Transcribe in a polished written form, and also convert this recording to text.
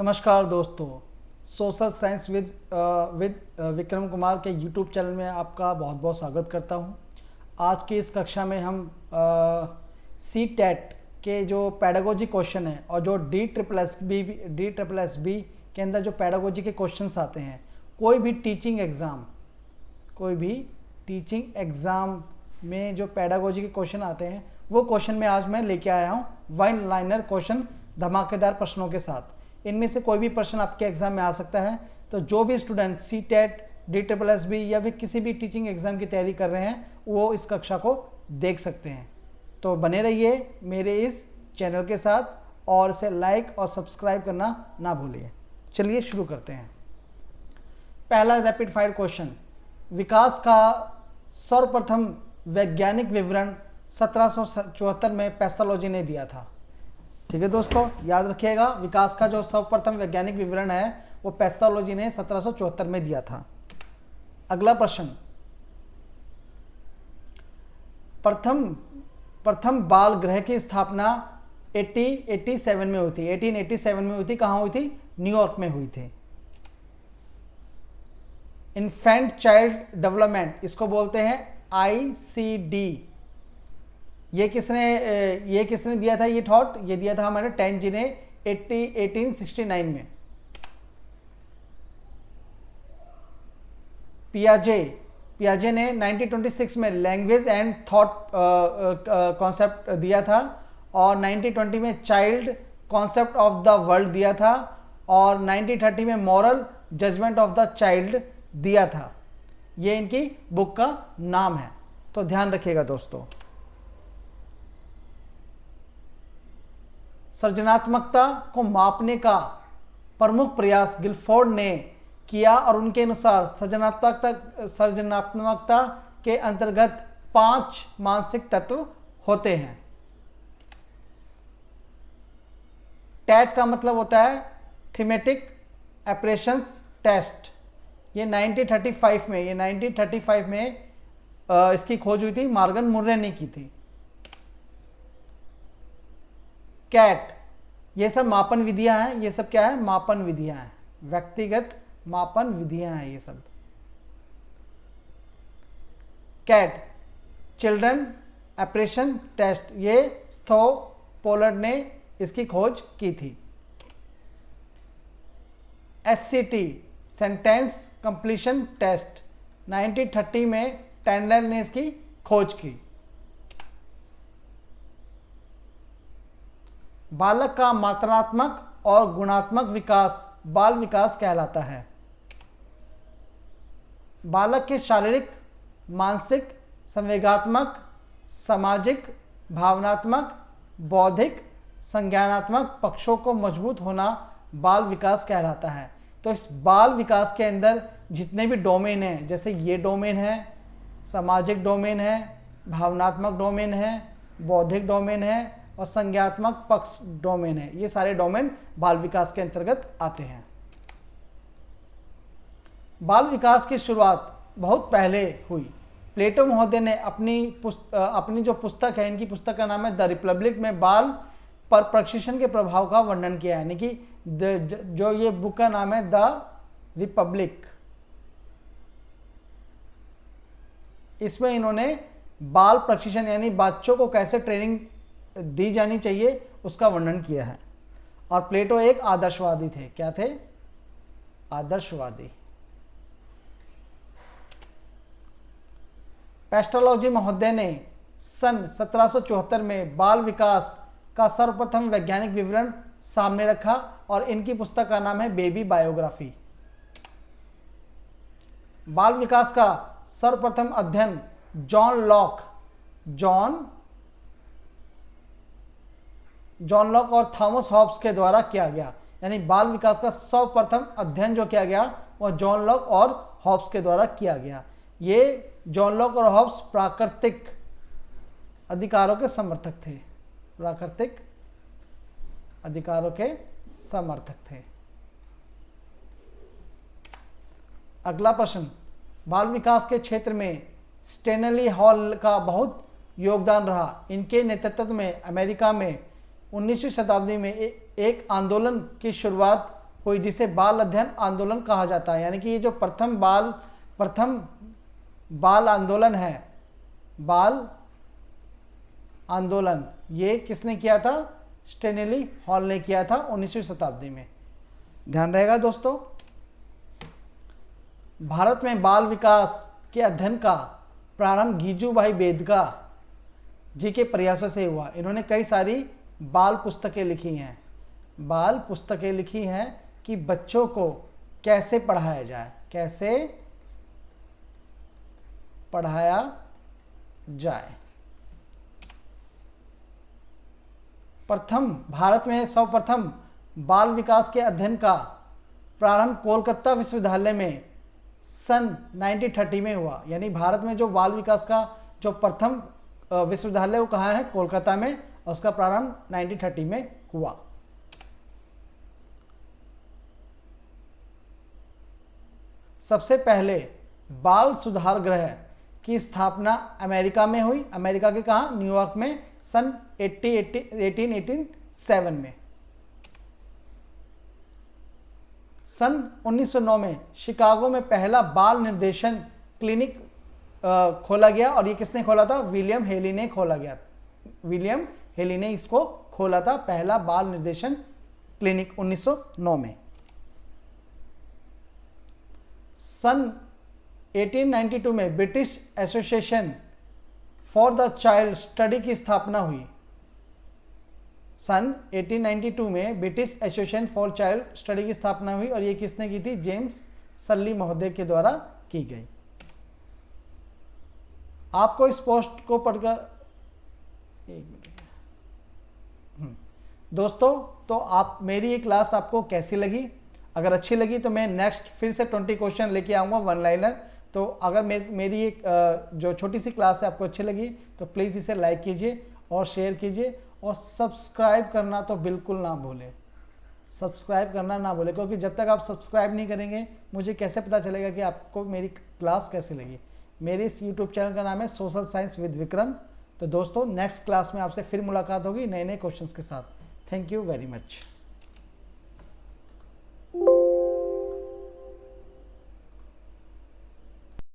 नमस्कार दोस्तों, social science with Vikram Kumar के यूट्यूब चैनल में आपका बहुत बहुत स्वागत करता हूं। आज की इस कक्षा में हम सी टेट के जो पैडागोजी क्वेश्चन हैं और जो डी ट्रिपल एस बी के अंदर जो पैडागोजी के क्वेश्चंस आते हैं, कोई भी टीचिंग एग्ज़ाम में जो पैडागोजी के क्वेश्चन आते हैं वो क्वेश्चन में आज मैं लेके आया हूँ वन लाइनर क्वेश्चन धमाकेदार प्रश्नों के साथ। इनमें से कोई भी प्रश्न आपके एग्जाम में आ सकता है, तो जो भी student C TET D triple S B या फिर किसी भी टीचिंग एग्जाम की तैयारी कर रहे हैं वो इस कक्षा को देख सकते हैं। तो बने रहिए मेरे इस चैनल के साथ और इसे लाइक और सब्सक्राइब करना ना भूलिए। चलिए शुरू करते हैं। पहला रैपिड फायर क्वेश्चन, विकास का सर्वप्रथम वैज्ञानिक विवरण 1774 में पैथोलॉजी ने दिया था। ठीक है दोस्तों, याद रखिएगा, विकास का जो सर्वप्रथम वैज्ञानिक विवरण है वो पैथोलॉजी ने 1774 में दिया था। अगला प्रश्न, प्रथम बाल गृह की स्थापना 1887 में हुई थी। 1887 में हुई थी। कहाँ हुई थी? न्यूयॉर्क में हुई थी। इन्फेंट चाइल्ड डेवलपमेंट, इसको बोलते हैं ICD। ये किसने दिया था ये थॉट? ये दिया था हमारे टेंजी ने 1869 में। पियाजे ने 1926 में लैंग्वेज एंड थॉट कॉन्सेप्ट दिया था, और 1920 में child concept of the world दिया था, और 1930 में moral judgement of the child दिया था। ये इनकी बुक का नाम है, तो ध्यान रखिएगा दोस्तों। सृजनात्मकता को मापने का प्रमुख प्रयास गिलफोर्ड ने किया, और उनके अनुसार सृजनात्मकता के अंतर्गत 5 मानसिक तत्व होते हैं। टैट का मतलब होता है थीमेटिक एप्रेशंस टेस्ट। ये 1935 में इसकी खोज हुई थी, मॉर्गन मुर्रे ने की थी। कैट, ये सब मापन विधियां हैं। ये सब क्या है? मापन विधियां हैं, व्यक्तिगत मापन विधियां हैं ये सब। कैट चिल्ड्रन एप्रेशन टेस्ट, ये स्थो पोलर्ड ने इसकी खोज की थी। SCT सेंटेंस कंप्लीशन टेस्ट 1930 में टैंडल ने इसकी खोज की। बालक का मात्रात्मक और गुणात्मक विकास बाल विकास कहलाता है। बालक के शारीरिक, मानसिक, संवेगात्मक, सामाजिक, भावनात्मक, बौद्धिक, संज्ञानात्मक पक्षों को मजबूत होना बाल विकास कहलाता है। तो इस बाल विकास के अंदर जितने भी डोमेन हैं, जैसे ये डोमेन है, सामाजिक डोमेन है, भावनात्मक डोमेन है, बौद्धिक डोमेन है और संज्ञात्मक पक्ष डोमेन है, ये सारे डोमेन बाल विकास के अंतर्गत आते हैं। बाल विकास की शुरुआत बहुत पहले हुई। प्लेटो महोदय ने अपनी जो पुस्तक है, इनकी पुस्तक का नाम है द रिपब्लिक, में बाल पर प्रशिक्षण के प्रभाव का वर्णन किया है। यानी कि जो ये बुक का नाम है द रिपब्लिक, इसमें इन्होंने बाल प्रशिक्षण यानी बच्चों को कैसे ट्रेनिंग दी जानी चाहिए उसका वर्णन किया है। और प्लेटो एक आदर्शवादी थे। क्या थे? आदर्शवादी। पेस्टोलॉजी महोदय ने सन 1774 में बाल विकास का सर्वप्रथम वैज्ञानिक विवरण सामने रखा, और इनकी पुस्तक का नाम है बेबी बायोग्राफी। बाल विकास का सर्वप्रथम अध्ययन जॉन लॉक और थॉमस हॉब्स के द्वारा किया गया। यानी बाल विकास का सर्वप्रथम अध्ययन जो किया गया वह जॉन लॉक और हॉब्स के द्वारा किया गया। ये जॉन लॉक और हॉब्स प्राकृतिक अधिकारों के समर्थक थे। प्राकृतिक अधिकारों के समर्थक थे। अगला प्रश्न, बाल विकास के क्षेत्र में स्टेनली हॉल का बहुत योगदान रहा। इनके नेतृत्व में अमेरिका में 19वीं शताब्दी में एक आंदोलन की शुरुआत हुई जिसे बाल अध्ययन आंदोलन कहा जाता है। यानी कि ये जो प्रथम बाल आंदोलन है, बाल आंदोलन, ये किसने किया था? स्टेनली हॉल ने किया था 19वीं शताब्दी में। ध्यान रहेगा दोस्तों। भारत में बाल विकास के अध्ययन का प्रारंभ गीजूभाई बेदका जी के प्रयासों से हुआ। इन्होंने कई सारी बाल पुस्तकें लिखी हैं, बाल पुस्तकें लिखी हैं कि बच्चों को कैसे पढ़ाया जाए, कैसे पढ़ाया जाए। भारत में सर्वप्रथम बाल विकास के अध्ययन का प्रारंभ कोलकाता विश्वविद्यालय में सन 1930 में हुआ। यानी भारत में जो बाल विकास का जो प्रथम विश्वविद्यालय वो कहाँ है? कोलकाता में, और उसका प्रारंभ 1930 में हुआ। सबसे पहले बाल सुधार गृह की स्थापना अमेरिका में हुई। अमेरिका के कहाँ? न्यूयॉर्क में, सन 1887 में। सन 1909 में शिकागो में पहला बाल निर्देशन क्लिनिक खोला गया, और ये किसने खोला था? विलियम हेली ने खोला गया। विलियम हेली ने इसको खोला था, पहला बाल निर्देशन क्लिनिक 1909 में। सन 1892 में British association for the child study की स्थापना हुई। सन 1892 में British association for child study की स्थापना हुई, और ये किसने की थी? जेम्स सल्ली महोदय के द्वारा की गई। आपको इस पोस्ट को पढ़कर दोस्तों, तो आप मेरी ये क्लास आपको कैसी लगी? अगर अच्छी लगी तो मैं नेक्स्ट फिर से 20 क्वेश्चन लेके आऊँगा वन लाइनर। तो अगर मेरी एक जो छोटी सी क्लास है आपको अच्छी लगी तो प्लीज़ इसे लाइक कीजिए और शेयर कीजिए, और सब्सक्राइब करना तो बिल्कुल ना भूलें। सब्सक्राइब करना ना भूलें, क्योंकि जब तक आप सब्सक्राइब नहीं करेंगे मुझे कैसे पता चलेगा कि आपको मेरी क्लास कैसी लगी। मेरे इस यूट्यूब चैनल का नाम है सोशल साइंस विद विक्रम। तो दोस्तों, नेक्स्ट क्लास में आपसे फिर मुलाकात होगी नए नए क्वेश्चंस के साथ। Thank you very much.